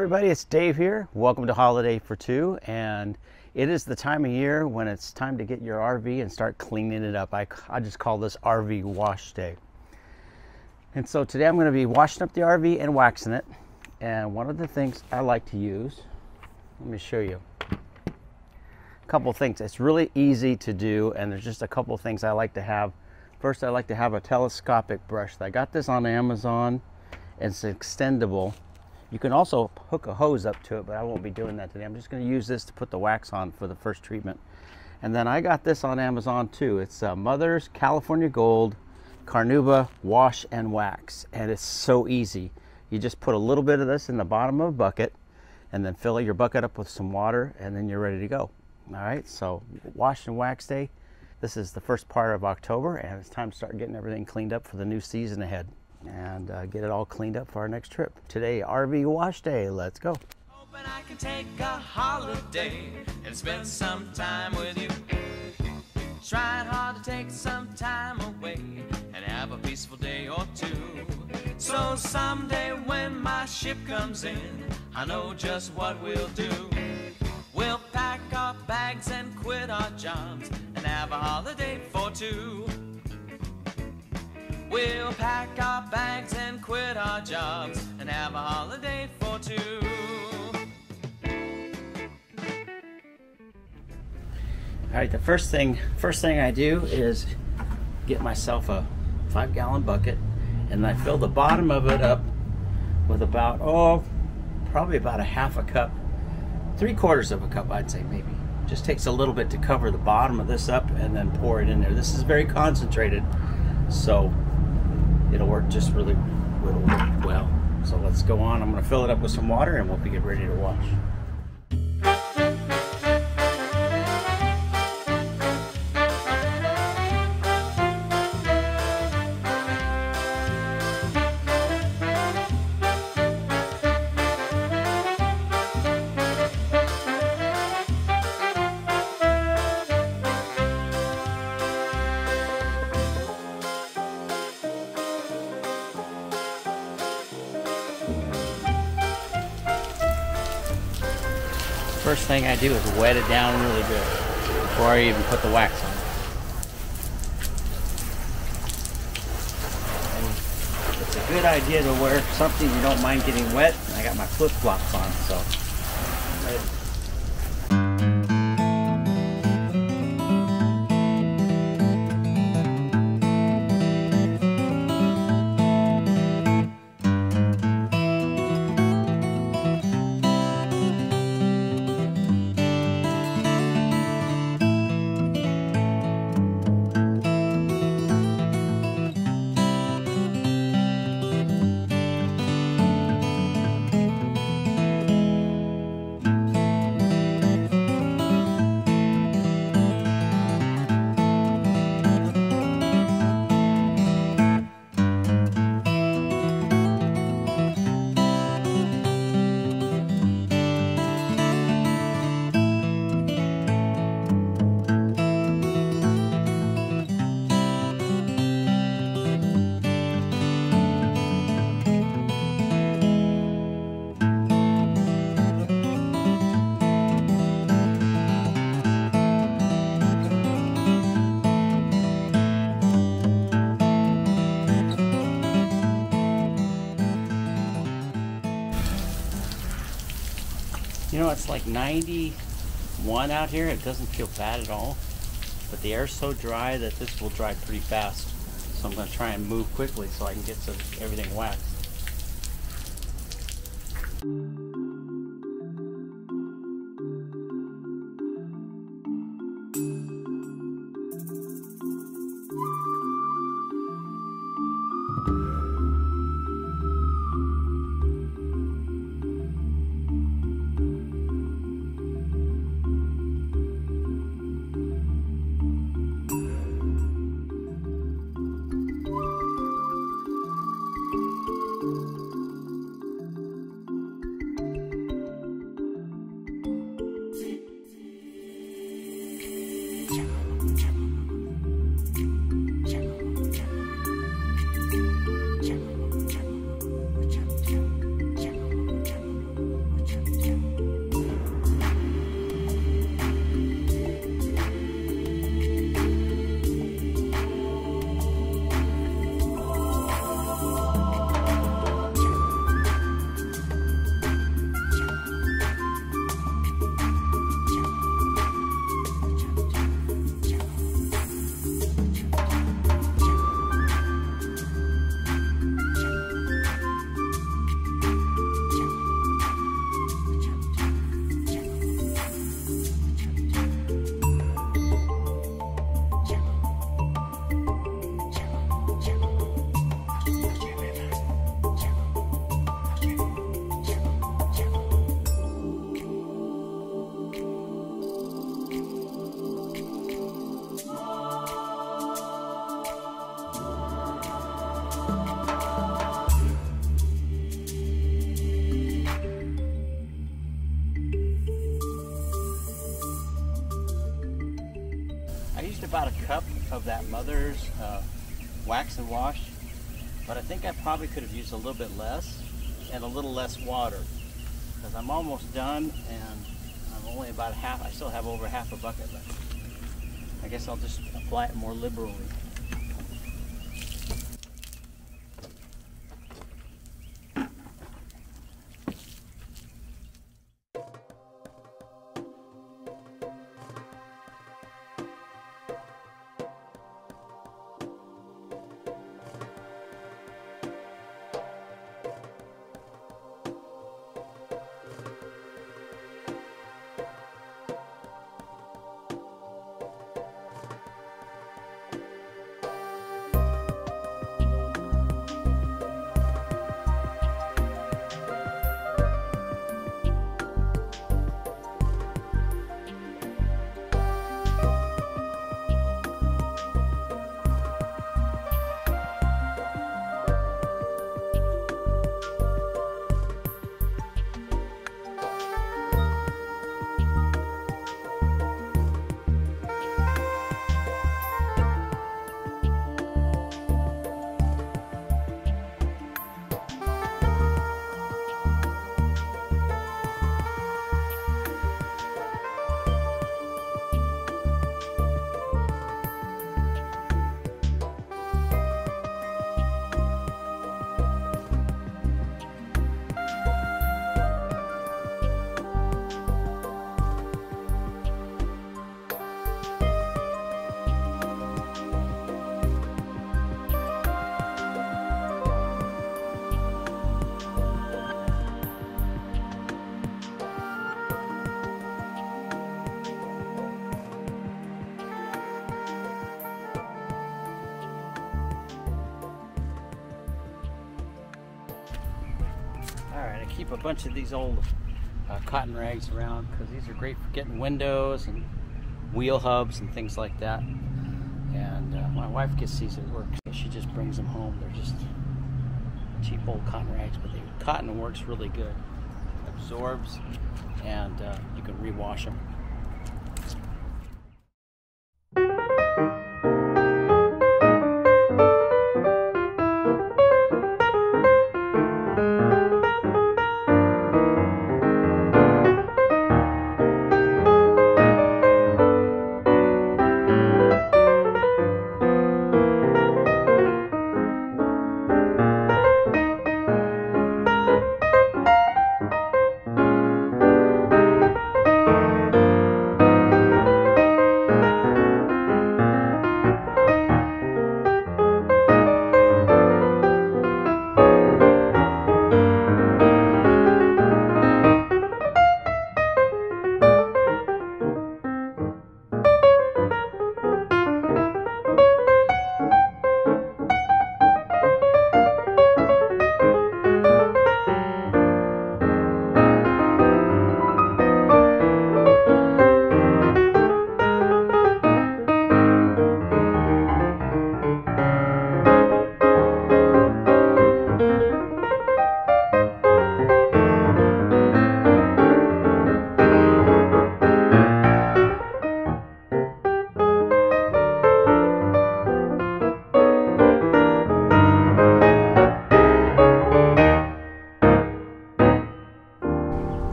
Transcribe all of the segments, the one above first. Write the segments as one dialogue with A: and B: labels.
A: everybody, it's Dave here. Welcome to Holiday for Two, and it is the time of year when it's time to get your RV and start cleaning it up. I just call this RV wash day. And so today I'm going to be washing up the RV and waxing it. And one of the things I like to use, let me show you a couple things. It's really easy to do, and there's just a couple things I like to have. First, I like to have a telescopic brush. I got this on Amazon. It's extendable. You can also hook a hose up to it, but I won't be doing that today. I'm just going to use this to put the wax on for the first treatment. And then I got this on Amazon too. It's Mother's California Gold Carnauba Wash and Wax. And it's so easy. You just put a little bit of this in the bottom of a bucket and then fill your bucket up with some water, and then you're ready to go. All right, so wash and wax day. This is the first part of October, and it's time to start getting everything cleaned up for the new season ahead. And get it all cleaned up for our next trip. Today, RV wash day. Let's go.
B: Hoping I can take a holiday and spend some time with you. Trying hard to take some time away and have a peaceful day or two. So someday when my ship comes in, I know just what we'll do. We'll pack our bags and quit our jobs and have a holiday for two. We'll pack our bags and quit our jobs and have a holiday for two.
A: All right, the first thing I do is get myself a 5-gallon bucket, and I fill the bottom of it up with about, probably about a half a cup, 3/4 of a cup, I'd say maybe. Just takes a little bit to cover the bottom of this up and then pour it in there. This is very concentrated, so it'll work just really well. So let's go on. I'm going to fill it up with some water and we'll be ready to wash. First thing I do is wet it down really good before I even put the wax on. And it's a good idea to wear something you don't mind getting wet. And I got my flip-flops on, so I'm ready. You know, it's like 91 out here. It doesn't feel bad at all, but the air's so dry that this will dry pretty fast. So I'm going to try and move quickly so I can get everything waxed. I used about a cup of that Mother's wax and wash, but I think I probably could have used a little bit less and a little less water, because I'm almost done and I'm only about half. I still have over half a bucket left. I guess I'll just apply it more liberally. Alright, I keep a bunch of these old cotton rags around because these are great for getting windows and wheel hubs and things like that. And my wife gets these at work, so she just brings them home. They're just cheap old cotton rags, but cotton works really good. Absorbs, and you can rewash them.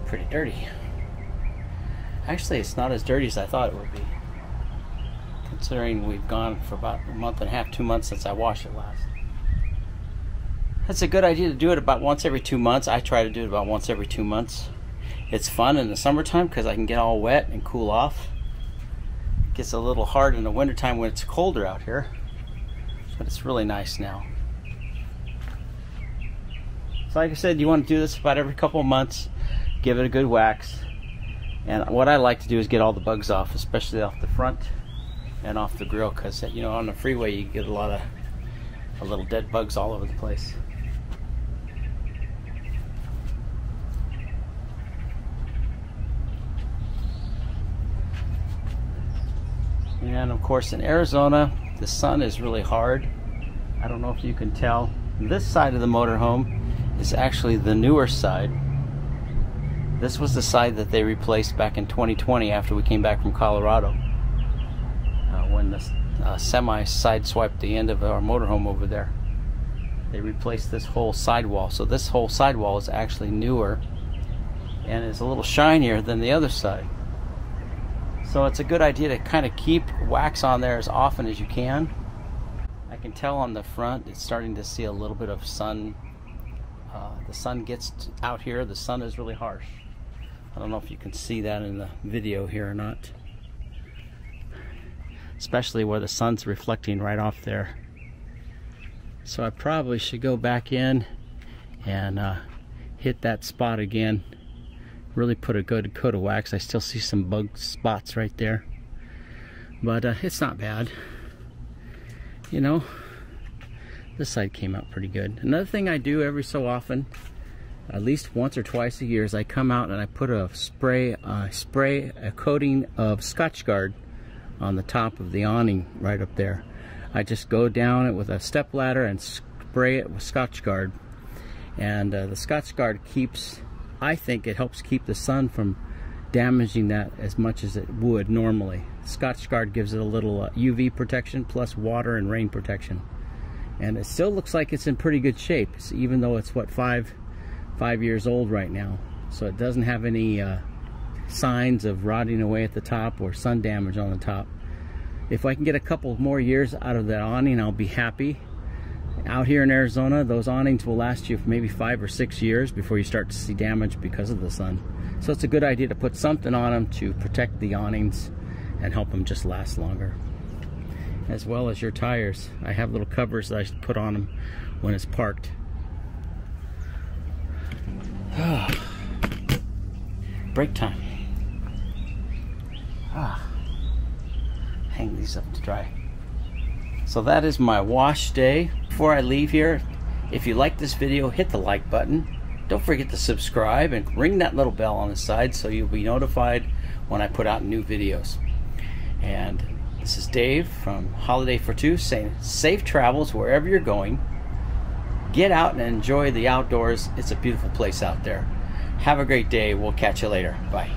A: Pretty dirty. Actually, it's not as dirty as I thought it would be, considering we've gone for about a month and a half, 2 months since I washed it last. That's a good idea to do it about once every 2 months. I try to do it about once every 2 months. It's fun in the summertime because I can get all wet and cool off. It gets a little hard in the wintertime when it's colder out here, but it's really nice now. So like I said, you want to do this about every couple of months. Give it a good wax. And what I like to do is get all the bugs off, especially off the front and off the grill, because you know, on the freeway you get a lot of little dead bugs all over the place. And of course in Arizona the sun is really hard. I don't know if you can tell. This side of the motorhome is actually the newer side. This was the side that they replaced back in 2020 after we came back from Colorado, when the semi sideswiped the end of our motorhome over there. They replaced this whole sidewall. So this whole sidewall is actually newer and is a little shinier than the other side. So it's a good idea to kind of keep wax on there as often as you can. I can tell on the front it's starting to see a little bit of sun. The sun gets out here. The sun is really harsh. I don't know if you can see that in the video here or not. Especially where the sun's reflecting right off there. So I probably should go back in and hit that spot again. Really put a good coat of wax. I still see some bug spots right there. But it's not bad. You know, this side came out pretty good. Another thing I do every so often, at least once or twice a year, is I come out and I put a spray a coating of Scotchgard on the top of the awning right up there. I just go down it with a step ladder and spray it with Scotchgard. And the Scotchgard keeps, I think it helps keep the sun from damaging that as much as it would normally. Scotchgard gives it a little UV protection plus water and rain protection. And it still looks like it's in pretty good shape, even though it's what, five years old right now. So it doesn't have any signs of rotting away at the top or sun damage on the top. If I can get a couple more years out of that awning, I'll be happy. Out here in Arizona, those awnings will last you for maybe 5 or 6 years before you start to see damage because of the sun. So it's a good idea to put something on them to protect the awnings and help them just last longer. As well as your tires. I have little covers that I should put on them when it's parked. Break time. Hang these up to dry. So that is my wash day. Before I leave here, if you like this video, hit the like button. Don't forget to subscribe and ring that little bell on the side so you'll be notified when I put out new videos. And this is Dave from Holiday for Two saying safe travels wherever you're going. Get out and enjoy the outdoors. It's a beautiful place out there. Have a great day. We'll catch you later. Bye.